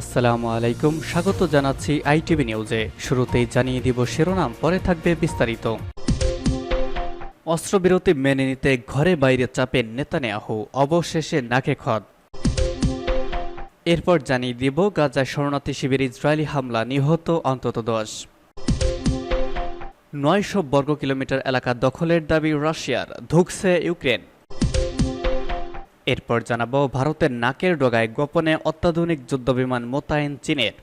আসসালামু আলাইকুম, স্বাগত জানাচ্ছি আইটিভি নিউজে। শুরুতেই জানিয়ে দিব শিরোনাম, পরে থাকবে বিস্তারিত। অস্ত্রবিরতি মেনে নিতে ঘরে বাইরে চাপে নেতানিয়াহু, অবশেষে নাকে খত। এরপর জানিয়ে দিব গাজায় শরণার্থী শিবিরে ইসরায়েলি হামলা, নিহত অন্তত 10। 900 বর্গ কিলোমিটার এলাকা দখলের দাবি রাশিয়ার, ধুঁকছে ইউক্রেন। এরপর জানাবো ভারতের নাকের ডগায় গোপনে অত্যাধুনিক যুদ্ধবিমান মোতায়েন চীনের।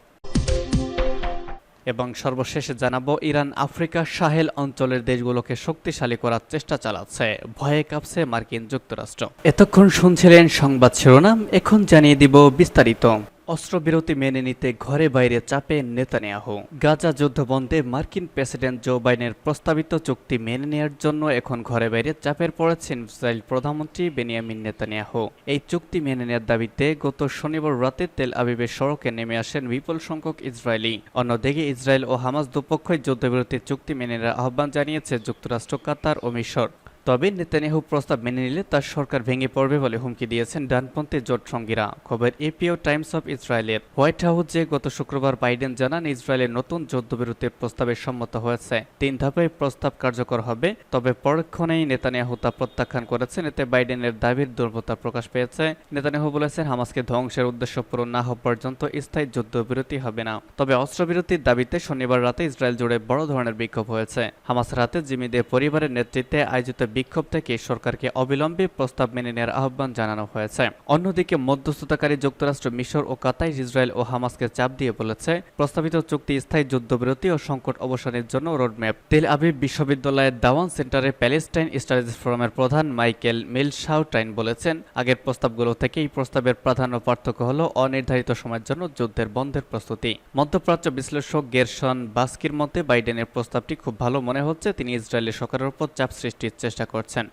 এবং সর্বশেষে জানাবো ইরান আফ্রিকা সাহেল অঞ্চলের দেশগুলোকে শক্তিশালী করার চেষ্টা চালাচ্ছে, ভয়ে কাঁপছে মার্কিন যুক্তরাষ্ট্র। এতক্ষণ শুনছিলেন সংবাদ শিরোনাম, এখন জানিয়ে দিব বিস্তারিত। অস্ত্রবিরতি মেনে নিতে ঘরে বাইরে চাপে নেতানিয়াহু। গাজা যুদ্ধ বন্ধে মার্কিন প্রেসিডেন্ট জো বাইডেনের প্রস্তাবিত চুক্তি মেনে নেওয়ার জন্য এখন ঘরে বাইরে চাপের পড়েছেন ইসরায়েল প্রধানমন্ত্রী বেনিয়ামিন নেতানিয়াহু। এই চুক্তি মেনে নেওয়ার দাবিতে গত শনিবার রাতে তেল আবিবের সড়কে নেমে আসেন বিপুল সংখ্যক ইসরায়েলি। অন্যদিকে ইসরায়েল ও হামাস দুপক্ষই যুদ্ধবিরতির চুক্তি মেনে নেওয়ার আহ্বান জানিয়েছে যুক্তরাষ্ট্র, কাতার ও মিশর। তবে নেতানিয়াহু প্রস্তাব মেনে নিলে তার সরকার ভেঙে পড়বে বলে হুমকি দিয়েছেন ডানপন্থী জোট সঙ্গীরা। খবর এপি ও টাইমস অফ ইসরায়েলের। হোয়াইট হাউসে গত শুক্রবার বাইডেন জানান ইসরায়েলের নতুন যুদ্ধবিরতির প্রস্তাবে সম্মত হয়েছে। 3 ধাপে প্রস্তাব কার্যকর হবে, তবে পরক্ষণেই নেতানিয়াহু তা প্রত্যাখ্যান করেছেন। এতে বাইডেনের দাবির দুর্বলতা প্রকাশ পেয়েছে। নেতানিয়াহু বলেছেন হামাসকে ধ্বংসের উদ্দেশ্য পূরণ না হওয়া পর্যন্ত স্থায়ী যুদ্ধবিরতি হবে না। তবে অস্ত্রবিরতির দাবিতে শনিবার রাতে ইসরায়েল জুড়ে বড় ধরনের বিক্ষোভ হয়েছে। হামাসের হাতে জিম্মিদের পরিবারের নেতৃত্বে আয়োজিত বিক্ষোভ থেকে সরকারকে অবিলম্বে প্রস্তাব মেনে নেওয়ার আহ্বান জানানো হয়েছে। অন্যদিকে মধ্যস্থতাকারী যুক্তরাষ্ট্র, মিশর ও কাতার ইসরায়েল ও হামাসকে চাপ দিয়ে বলেছে প্রস্তাবিত চুক্তি স্থায়ী যুদ্ধবিরতি ও সংকট অবসানের জন্য রোডম্যাপ। তেল আবিব বিশ্ববিদ্যালয়ের দাওয়ান সেন্টারে প্যালেস্টাইন স্টাডিজ ফোরামের প্রধান মাইকেল মিলশাউটাইন বলেছেন আগের প্রস্তাবগুলো থেকে এই প্রস্তাবের প্রাধান্য পার্থক্য হল অনির্ধারিত সময়ের জন্য যুদ্ধের বন্ধের প্রস্তুতি। মধ্যপ্রাচ্য বিশ্লেষক গেরশন বাস্কির মতে বাইডেনের প্রস্তাবটি খুব ভালো মনে হচ্ছে। তিনি ইসরায়েলের সরকারের উপর চাপ সৃষ্টির চেষ্টা করছেন।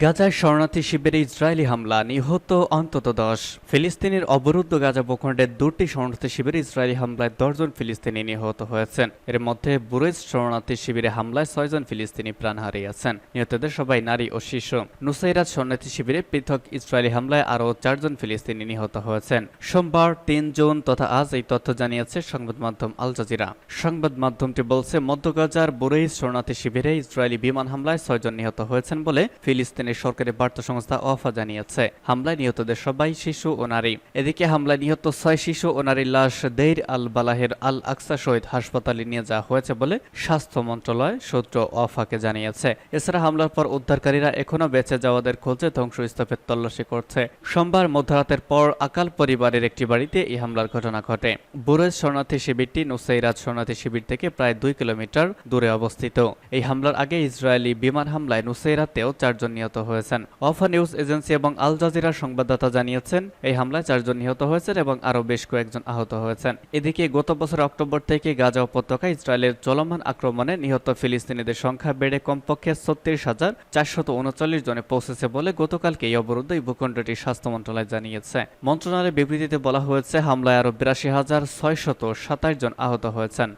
গাজায় শরণার্থী শিবিরে ইসরায়েলি হামলা, নিহত অন্তত 10। ফিলিস্তিনের অবরুদ্ধ গাজা ভূখণ্ডের 2টি শরণার্থী শিবিরে ইসরায়েলি হামলায় 10 জন ফিলিস্তিনি নিহত হয়েছেন। এর মধ্যে বুরেজ শরণার্থী শিবিরে হামলায় 6 জন ফিলিস্তিনি প্রাণ হারিয়েছেন। নিহতদের সবাই নারী ও শিশু। নুসাইরাত শরণার্থী শিবিরে পৃথক ইসরায়েলি হামলায় আরও 4 জন ফিলিস্তিনি নিহত হয়েছেন। সোমবার 3 জুন তথা আজ এই তথ্য জানিয়েছে সংবাদ মাধ্যম আল জাজিরা। সংবাদ মাধ্যমটি বলছে মধ্য গাজার বুরেজ শরণার্থী শিবিরে ইসরায়েলি বিমান হামলায় 6 জন নিহত হয়েছেন বলে ফিলিস্তিনের সরকারি বার্তা সংস্থা ওয়াফা জানিয়েছে। হামলায় নিহতদের সবাই শিশু ও নারী। এদিকে হামলায় নিহত 6 শিশু ও নারীর লাশ দেইর আল বালাহের আল আকসা শহীদ হাসপাতালে নিয়ে যাওয়া হয়েছে বলে স্বাস্থ্য মন্ত্রণালয় সূত্র ওয়াফাকে জানিয়েছে। এছাড়া হামলার পর উদ্ধারকারীরা এখনও বেঁচে যাওয়াদের খোঁজে ধ্বংসস্তূপের তল্লাশি করছে। সোমবার মধ্যরাতের পর আকাল পরিবারের একটি বাড়িতে এই হামলার ঘটনা ঘটে। বুরেজ শরণার্থী শিবিরটি নুসাইরাত শরণার্থী শিবির থেকে প্রায় 2 কিলোমিটার দূরে অবস্থিত। এই হামলার আগে ইসরায়েলি বিমান হামলায় নুসাইরাতেও 4 জন নিহত হয়েছেন। ওয়াফা নিউজ এজেন্সি এবং আল জাজিরার সংবাদদাতা জানিয়েছেন এই হামলায় 4 জন নিহত হয়েছেন এবং আরও বেশ কয়েকজন আহত হয়েছেন। এদিকে গত বছর অক্টোবর থেকে গাজা উপত্যকায় ইসরায়েলের চলমান আক্রমণে নিহত ফিলিস্তিনিদের সংখ্যা বেড়ে কমপক্ষে 36,439 জনে পৌঁছেছে বলে গতকালকে এই অবরুদ্ধ এই ভূখণ্ডটির স্বাস্থ্য মন্ত্রণালয় জানিয়েছে। মন্ত্রণালয়ের বিবৃতিতে বলা হয়েছে হামলায় আরও 82,627 জন আহত হয়েছেন।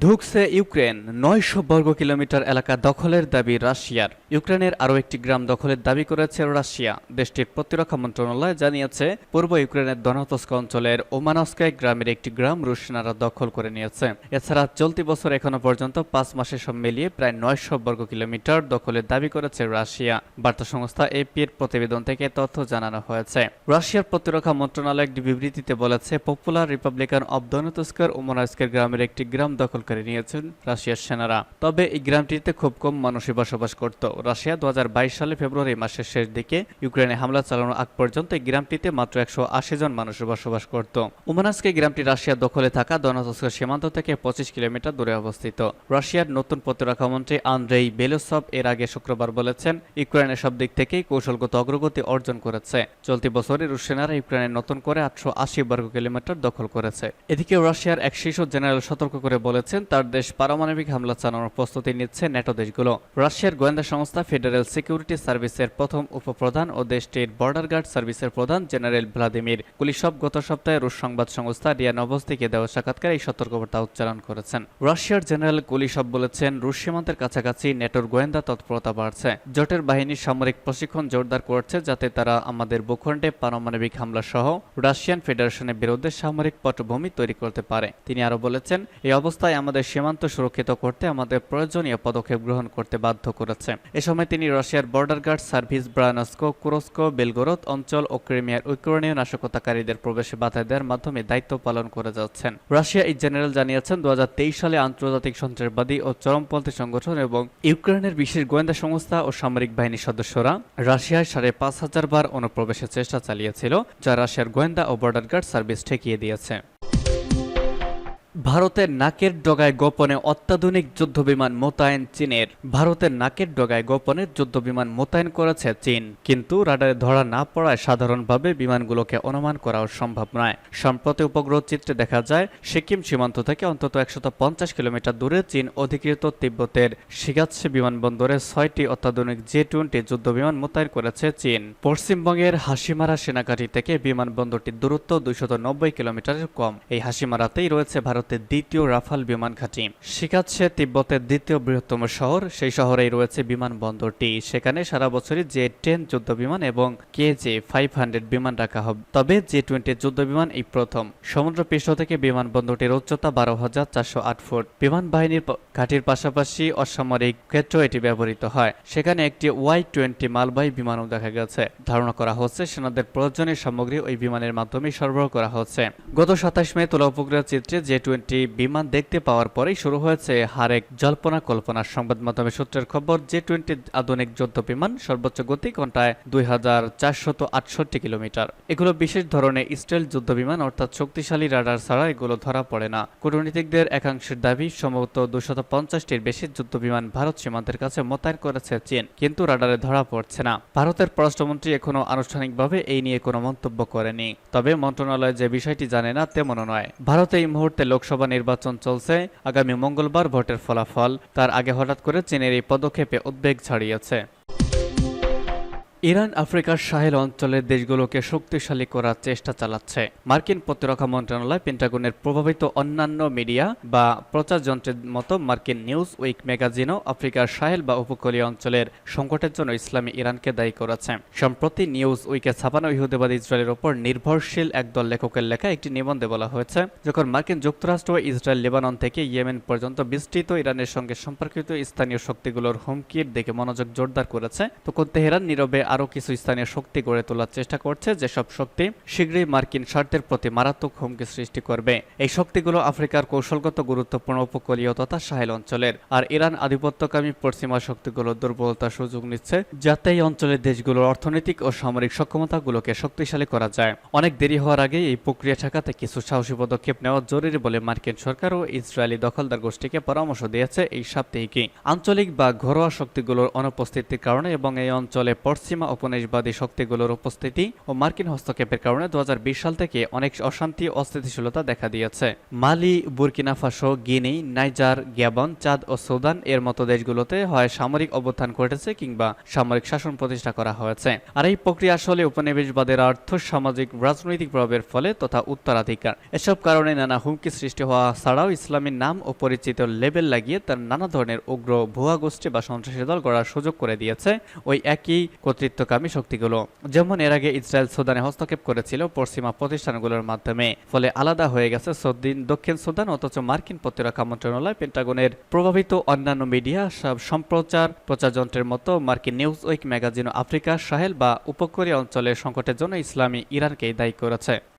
ধুঁকছে ইউক্রেন, 900 বর্গ কিলোমিটার এলাকা দখলের দাবি রাশিয়ার। ইউক্রেনের আরও একটি গ্রাম দখলের দাবি করেছে রাশিয়া। দেশটির প্রতিরক্ষা মন্ত্রণালয় জানিয়েছে পূর্ব ইউক্রেনের দনতস্ক অঞ্চলের ওমানস্কাই গ্রামের একটি গ্রাম রুশ সেনারা দখল করে নিয়েছে। এছাড়া চলতি বছর এখনো পর্যন্ত 5 মাসে সব মিলিয়ে প্রায় 900 বর্গ কিলোমিটার দখলের দাবি করেছে রাশিয়া। বার্তা সংস্থা এপি এর প্রতিবেদন থেকে তথ্য জানানো হয়েছে। রাশিয়ার প্রতিরক্ষা মন্ত্রণালয় একটি বিবৃতিতে বলেছে পপুলার রিপাবলিকান অব দনেতস্কের ওমানস্কাই গ্রামের একটি গ্রাম দখল করে নিয়েছেন রাশিয়ার সেনারা। তবে এই গ্রামটিতে খুব কম মানুষই বসবাস করত। রাশিয়া 2022 সালে ফেব্রুয়ারি মাসের শেষ দিকে ইউক্রেনে হামলা চালানোর আগ পর্যন্ত এই গ্রামটিতে মাত্র 180 জন মানুষ বসবাস করত। ওমানস্কাই গ্রামটি রাশিয়ার দখলে থাকা দনেতস্ক সীমান্ত থেকে 25 কিলোমিটার দূরে অবস্থিত। রাশিয়ার নতুন প্রতিরক্ষামন্ত্রী আন্দ্রেই বেলোসভ এর আগে শুক্রবার বলেছেন ইউক্রেনের সব দিক থেকেই কৌশলগত অগ্রগতি অর্জন করেছে। চলতি বছরে রুশ সেনারা ইউক্রেনে নতুন করে 880 বর্গ কিলোমিটার দখল করেছে। এদিকে রাশিয়ার এক শীর্ষ জেনারেল সতর্ক করে বলেছে বলেছেন তার দেশ পারমাণবিক হামলা চালানোর প্রস্তুতি নিচ্ছে ন্যাটো দেশগুলো। রাশিয়ার গোয়েন্দা সংস্থা ফেডারেল সিকিউরিটি সার্ভিসের প্রথম উপপ্রধান ও দেশটির বর্ডার গার্ড সার্ভিসের প্রধান জেনারেল ভ্লাদিমির কুলিশভ গত সপ্তাহে রুশ সংবাদ সংস্থা রিয়া নভোস্তিকে দেওয়া সাক্ষাৎকারে এই সতর্কবার্তা উচ্চারণ করেছেন। রাশিয়ার জেনারেল কুলিশভ বলেছেন, রুশ সীমান্তের কাছাকাছি ন্যাটোর গোয়েন্দা তৎপরতা বাড়ছে। জোটের বাহিনীর সামরিক প্রশিক্ষণ জোরদার করছে যাতে তারা আমাদের ভূখণ্ডে পারমাণবিক হামলা সহ রাশিয়ান ফেডারেশনের বিরুদ্ধে সামরিক পটভূমি তৈরি করতে পারে। তিনি আরো বলেছেন, এই অবস্থায় আমাদের সীমান্ত সুরক্ষিত করতে আমাদের প্রয়োজনীয় পদক্ষেপ গ্রহণ করতে বাধ্য করেছে। এ সময় তিনি রাশিয়ার border guard service Bryansk, Kursk, Belgorod অঞ্চল ও ক্রিমিয়ার ইউক্রেনীয় নাশকতাকারীদের প্রবেশে বাধা দেওয়ার মাধ্যমে দায়িত্ব পালন করে যাচ্ছেন। রাশিয়া এই জেনারেল জানিয়েছেন 2023 সালে আন্তর্জাতিক সন্ত্রাসবাদী ও চরমপন্থী সংগঠন এবং ইউক্রেনের বিশেষ গোয়েন্দা সংস্থা ও সামরিক বাহিনীর সদস্যরা রাশিয়ায় 5,500 বার অনুপ্রবেশের চেষ্টা চালিয়েছিল, যা রাশিয়ার গোয়েন্দা ও বর্ডার গার্ড সার্ভিস ঠেকিয়ে দিয়েছে। ভারতের নাকের ডগায় গোপনে অত্যাধুনিক যুদ্ধবিমান মোতায়েন চীনের। ভারতের নাকের ডগায় গোপনে যুদ্ধবিমান মোতায়েন করেছে চীন, কিন্তু রাডারে ধরা না পড়ায় সাধারণভাবে বিমানগুলোকে অনুমান করাও সম্ভব নয়। সম্প্রতি উপগ্রহ চিত্রে দেখা যায় সিকিম সীমান্ত থেকে অন্তত 150 কিলোমিটার দূরে চীন অধিকৃত তিব্বতের শিগাৎসে বিমানবন্দরে 6টি অত্যাধুনিক J-20 যুদ্ধবিমান মোতায়েন করেছে চীন। পশ্চিমবঙ্গের হাসিমারা সেনাঘাঁটি থেকে বিমানবন্দরটির দূরত্ব 290 কিলোমিটারের কম। এই হাসিমারাতেই রয়েছে ভারতের দ্বিতীয় রাফাল বিমান ঘাঁটি। শিগাৎসে তিব্বতের দ্বিতীয় বৃহত্তম শহর, সেই শহরেই রয়েছে বিমানবন্দরটি। সেখানে সারা বছরই J-10 যুদ্ধবিমান এবং KJ-500 বিমান রাখা হবে, তবে J-20 যুদ্ধবিমান এই প্রথম। সমুদ্রপৃষ্ঠ থেকে বিমানবন্দরটির উচ্চতা 12,408 ফুট। বিমান বাহিনীর ঘাঁটির পাশাপাশি অসামরিক ক্ষেত্র এটি ব্যবহৃত হয়। সেখানে একটি Y-20 মালবাহী বিমানও দেখা গেছে। ধারণা করা হচ্ছে সেনাদের প্রয়োজনীয় সামগ্রী ওই বিমানের মাধ্যমে সরবরাহ করা হচ্ছে। গত 27 মে তোলা উপগ্রহ চিত্রে J-20 বিমান দেখতে পাওয়ার পরেই শুরু হয়েছে হারেক জল্পনা কল্পনা। সংবাদ মাধ্যমের সূত্রের খবর, J-20 আধুনিক যুদ্ধ বিমান সর্বোচ্চ গতি ঘন্টায় 2,468 কিলোমিটার। এগুলো বিশেষ ধরনের স্টেলথ যুদ্ধ বিমান, অর্থাৎ শক্তিশালী রাডার ছাড়া এগুলো ধরা পড়ে না। কূটনীতিকদের একাংশের দাবি সম্ভবত 250টির বেশি যুদ্ধ বিমান ভারত সীমান্তের কাছে মোতায়েন করেছে চীন, কিন্তু রাডারে ধরা পড়ছে না। ভারতের পররাষ্ট্রমন্ত্রী এখনো আনুষ্ঠানিকভাবে এই নিয়ে কোনো মন্তব্য করেনি, তবে মন্ত্রণালয় যে বিষয়টি জানে না তেমনও নয়। ভারতে এই মুহূর্তে লোকসভা নির্বাচন চলছে। আগামী মঙ্গলবার ভোটের ফলাফল। তার আগে হঠাৎ করে চীনের এই পদক্ষেপে উদ্বেগ ছড়িয়েছে। ইরান আফ্রিকার সাহেল অঞ্চলের দেশগুলোকে শক্তিশালী করার চেষ্টা চালাচ্ছে। মার্কিন প্রতিরক্ষা মন্ত্রণালয় পেন্টাগনের প্রভাবিত অন্যান্য মিডিয়া বা প্রচার যন্ত্রের মতো মার্কিন নিউজ উইক ম্যাগাজিনও আফ্রিকার সাহেল বা উপকূলীয় অঞ্চলের সংকটের জন্য ইসলামী ইরানকে দায়ী করেছে। সম্প্রতি নিউজ উইকে ছাপানো ইহুদিবাদী ইসরায়েলের উপর নির্ভরশীল একদল লেখকের লেখা একটি নিবন্ধে বলা হয়েছে, যখন মার্কিন যুক্তরাষ্ট্র, ইসরায়েল, লেবানন থেকে ইয়েমেন পর্যন্ত বিস্তৃত ইরানের সঙ্গে সম্পর্কিত স্থানীয় শক্তিগুলোর হুমকির দিকে মনোযোগ জোরদার করেছে, তখন তেহরান নীরবে আরও কিছু স্থানীয় শক্তি গড়ে তোলার চেষ্টা করছে, যেসব শক্তি শীঘ্রই মার্কিন স্বার্থের প্রতি মারাত্মক হুমকি সৃষ্টি করবে। এই শক্তিগুলো আফ্রিকার কৌশলগত গুরুত্বপূর্ণ উপকূলীয় তথা সাহেল অঞ্চলের। আর ইরান আধিপত্যকামী পশ্চিমা শক্তিগুলোর দুর্বলতার সুযোগ নিচ্ছে, যাতে এই অঞ্চলের দেশগুলোর অর্থনৈতিক ও সামরিক সক্ষমতাগুলোকে শক্তিশালী করা যায়। অনেক দেরি হওয়ার আগে এই প্রক্রিয়া ঠেকাতে কিছু সাহসী পদক্ষেপ নেওয়া জরুরি বলে মার্কিন সরকার ও ইসরায়েলি দখলদার গোষ্ঠীকে পরামর্শ দিয়েছে এই সাপ্তাহিকই। আঞ্চলিক বা ঘরোয়া শক্তিগুলোর অনুপস্থিতির কারণে এবং এই অঞ্চলে পশ্চিমা উপনিবেশবাদী শক্তিগুলোর উপস্থিতি ও মার্কিন হস্তক্ষেপের কারণে 2020 সাল থেকে অনেক অশান্তি ও অস্থিতিশীলতা দেখা দিয়েছে। মালি, বুর্কিনা ফাসো, গিনি, নাইজার, গ্যাবন, চাঁদ ও সুদান এর মতো দেশগুলোতে হয় সামরিক অভ্যুত্থান ঘটেছে কিংবা সামরিক শাসন প্রতিষ্ঠা করা হয়েছে। আর এই প্রক্রিয়া আসলে উপনিবেশবাদের আর্থ সামাজিক রাজনৈতিক প্রভাবের ফলে তথা উত্তরাধিকার। এসব কারণে নানা হুমকি সৃষ্টি হওয়া ছাড়াও ইসলামের নাম ও পরিচিত লেবেল লাগিয়ে তার নানা ধরনের উগ্র ভুয়া গোষ্ঠী বা সন্ত্রাসী দল গড়ার সুযোগ করে দিয়েছে ওই একই কর্তৃত্বকামী শক্তিগুলো। যেমন এর আগে ইসরায়েল সুদানে হস্তক্ষেপ করেছিল পশ্চিমা প্রতিষ্ঠানগুলোর মাধ্যমে, ফলে আলাদা হয়ে গেছে দক্ষিণ সুদান। অথচ মার্কিন প্রতিরক্ষা মন্ত্রণালয়, পেন্টাগনের প্রভাবিত অন্যান্য মিডিয়া, প্রচার যন্ত্রের মতো মার্কিন নিউজ উইক ম্যাগাজিন আফ্রিকা সাহেল বা উপকূলীয় অঞ্চলের সংকটের জন্য ইসলামী ইরানকেই দায়ী করেছে।